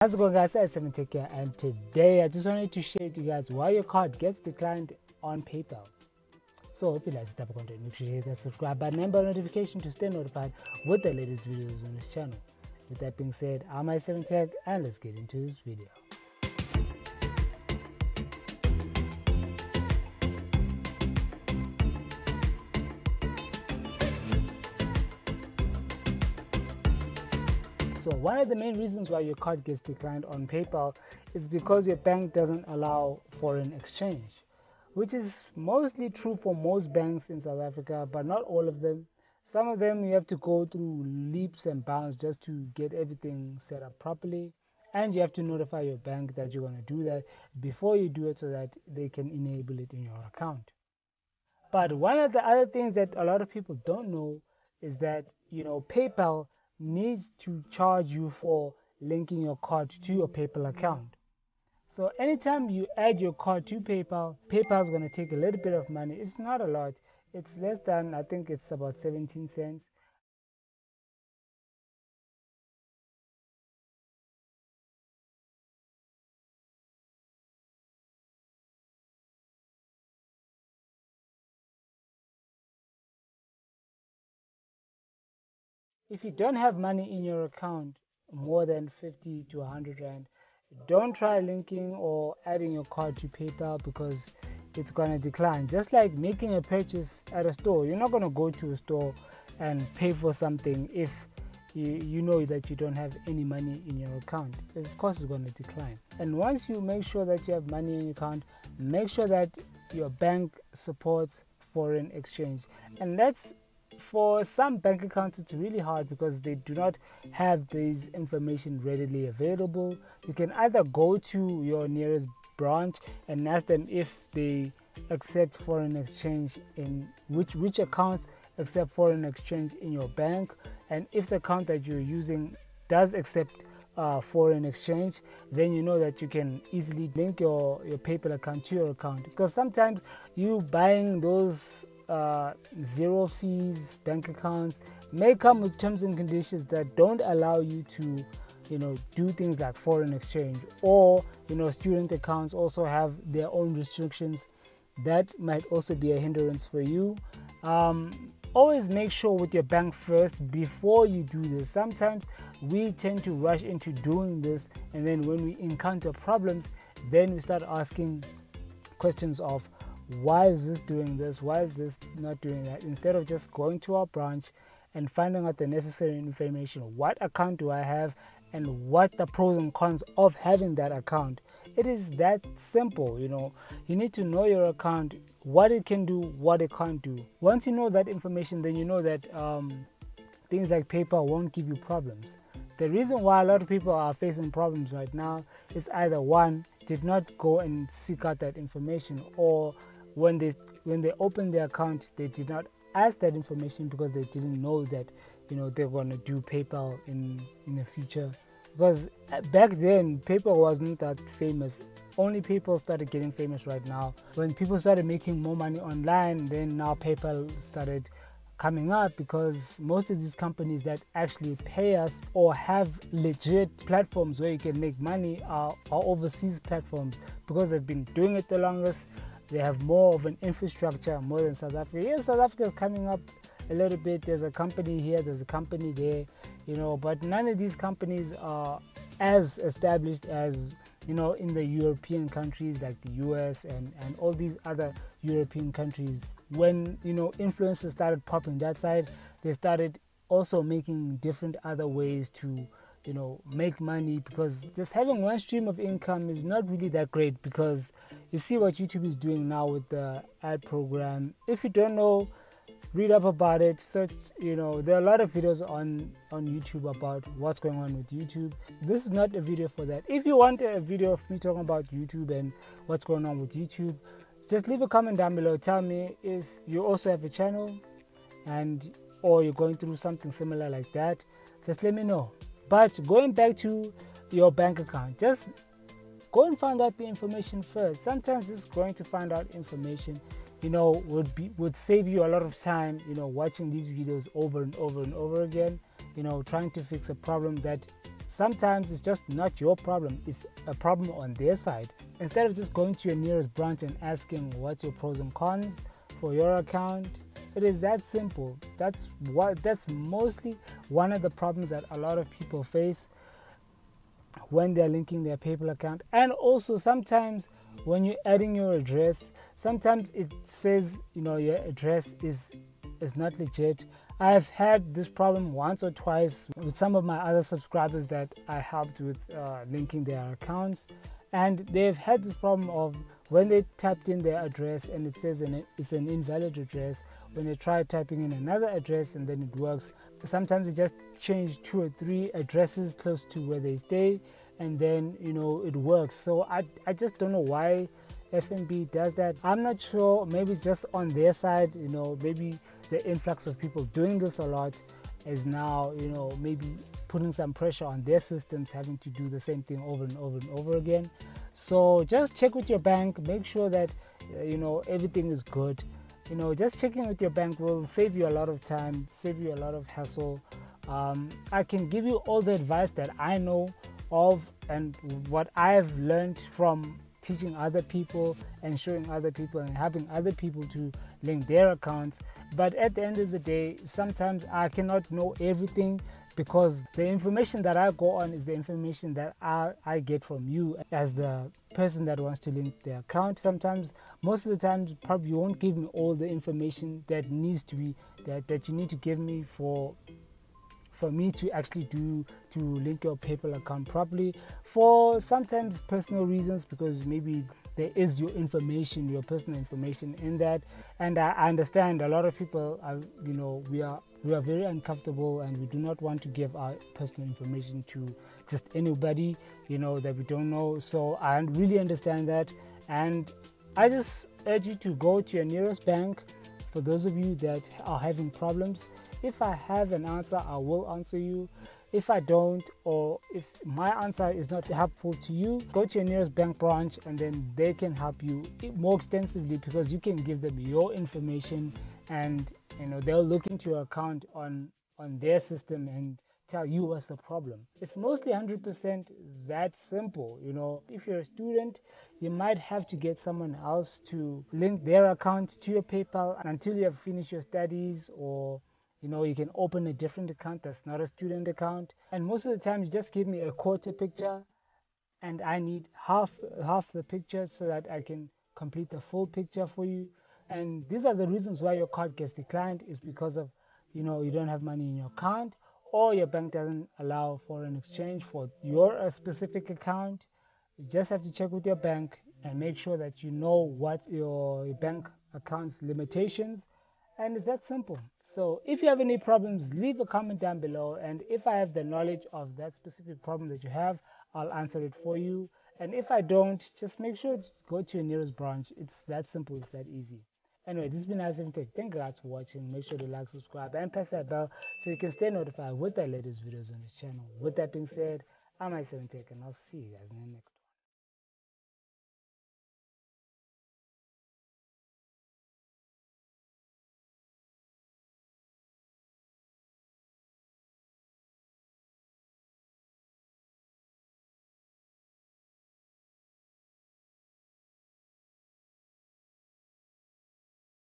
How's it going, guys? It's Seven Take Care, and today I just wanted to share with you guys why your card gets declined on PayPal. So if you like this type of content, make sure you hit that subscribe button and bell notification to stay notified with the latest videos on this channel. With that being said, I'm i7 Tech, and let's get into this video. So one of the main reasons why your card gets declined on PayPal is because your bank doesn't allow foreign exchange, which is mostly true for most banks in South Africa, but not all of them. Some of them you have to go through leaps and bounds just to get everything set up properly, and you have to notify your bank that you're going to do that before you do it so that they can enable it in your account. But one of the other things that a lot of people don't know is that, PayPal needs to charge you for linking your card to your PayPal account. So anytime you add your card to PayPal, PayPal is going to take a little bit of money. It's not a lot. It's less than, I think it's about 17 cents. If you don't have money in your account more than 50 to 100 Rand, don't try linking or adding your card to PayPal because it's going to decline. Just like making a purchase at a store, you're not going to go to a store and pay for something if you know that you don't have any money in your account. Of course, it's going to decline. And once you make sure that you have money in your account, make sure that your bank supports foreign exchange. And that's, for some bank accounts, it's really hard because they do not have this information readily available. You can either go to your nearest branch and ask them if they accept foreign exchange, in which accounts accept foreign exchange in your bank, and if the account that you're using does accept foreign exchange, then you know that you can easily link your PayPal account to your account. Because sometimes you buying those zero fees bank accounts may come with terms and conditions that don't allow you to do things like foreign exchange, or student accounts also have their own restrictions that might also be a hindrance for you. Always make sure with your bank first before you do this. Sometimes we tend to rush into doing this, and then when we encounter problems, then we start asking questions of, why is this doing this? Why is this not doing that? Instead of just going to our branch and finding out the necessary information. What account do I have, and what the pros and cons of having that account? It is that simple. You need to know your account, what it can do, what it can't do. Once you know that information, then you know that things like PayPal won't give you problems. The reason why a lot of people are facing problems right now is either one, did not go and seek out that information, or when they opened their account, they did not ask that information because they didn't know that they're going to do PayPal in the future. Because back then PayPal wasn't that famous. Only PayPal started getting famous right now. When people started making more money online, then now PayPal started coming up, because most of these companies that actually pay us or have legit platforms where you can make money are overseas platforms, because they've been doing it the longest. They have more of an infrastructure, more than South Africa. Yes, South Africa is coming up a little bit. There's a company here, there's a company there, but none of these companies are as established as in the European countries like the US and all these other European countries. When influencers started popping that side, they started also making different other ways to make money, because just having one stream of income is not really that great. Because you see what YouTube is doing now with the ad program. If you don't know, read up about it, search. There are a lot of videos on YouTube about what's going on with YouTube. This is not a video for that. If you want a video of me talking about YouTube and what's going on with YouTube, just leave a comment down below. Tell me if you also have a channel or you're going through something similar like that. Just let me know. But going back to your bank account, just go and find out the information first. Sometimes just going to find out information would save you a lot of time watching these videos over and over and over again, trying to fix a problem that sometimes it's just not your problem, it's a problem on their side. Instead of just going to your nearest branch and asking what's your pros and cons for your account, it is that simple. That's mostly one of the problems that a lot of people face when they're linking their PayPal account. And also sometimes when you're adding your address, sometimes it says your address is not legit. I've had this problem once or twice with some of my other subscribers that I helped with linking their accounts, and they've had this problem of when they tapped in their address and it says it's an invalid address. When they try typing in another address and then it works, sometimes they just change 2 or 3 addresses close to where they stay, and then it works. So I just don't know why FNB does that. I'm not sure, maybe it's just on their side. Maybe the influx of people doing this a lot is now maybe putting some pressure on their systems, having to do the same thing over and over and over again. So just check with your bank, make sure that everything is good. Just checking with your bank will save you a lot of time, save you a lot of hassle. I can give you all the advice that I know of and what I've learned from teaching other people and showing other people and helping other people to link their accounts. But at the end of the day, sometimes I cannot know everything, because the information that I go on is the information that I get from you as the person that wants to link the account. Sometimes, most of the times, probably you won't give me all the information that needs to be that you need to give me for me to actually to link your PayPal account properly, for sometimes personal reasons, because maybe there is your personal information in that. And I understand a lot of people are, we are very uncomfortable and we do not want to give our personal information to just anybody, that we don't know. So I really understand that, and I just urge you to go to your nearest bank. For those of you that are having problems, if I have an answer, I will answer you. If I don't, or if my answer is not helpful to you, go to your nearest bank branch and then they can help you more extensively, because you can give them your information and they'll look into your account on their system and tell you what's the problem. It's mostly 100% that simple. If you're a student, you might have to get someone else to link their account to your PayPal until you have finished your studies, or you can open a different account that's not a student account. And most of the time, you just give me a quarter picture, and I need half the picture so that I can complete the full picture for you. And these are the reasons why your card gets declined, is because of you don't have money in your account, or your bank doesn't allow foreign exchange for your specific account. You just have to check with your bank and make sure that you know what your bank account's limitations, and it's that simple. So if you have any problems, leave a comment down below, and if I have the knowledge of that specific problem that you have, I'll answer it for you. And if I don't, just make sure to go to your nearest branch. It's that simple, it's that easy. Anyway, this has been Isaac Tech. Thank you guys for watching. Make sure to like, subscribe, and press that bell so you can stay notified with the latest videos on this channel. With that being said, I'm Isaac Tech, and I'll see you guys in the next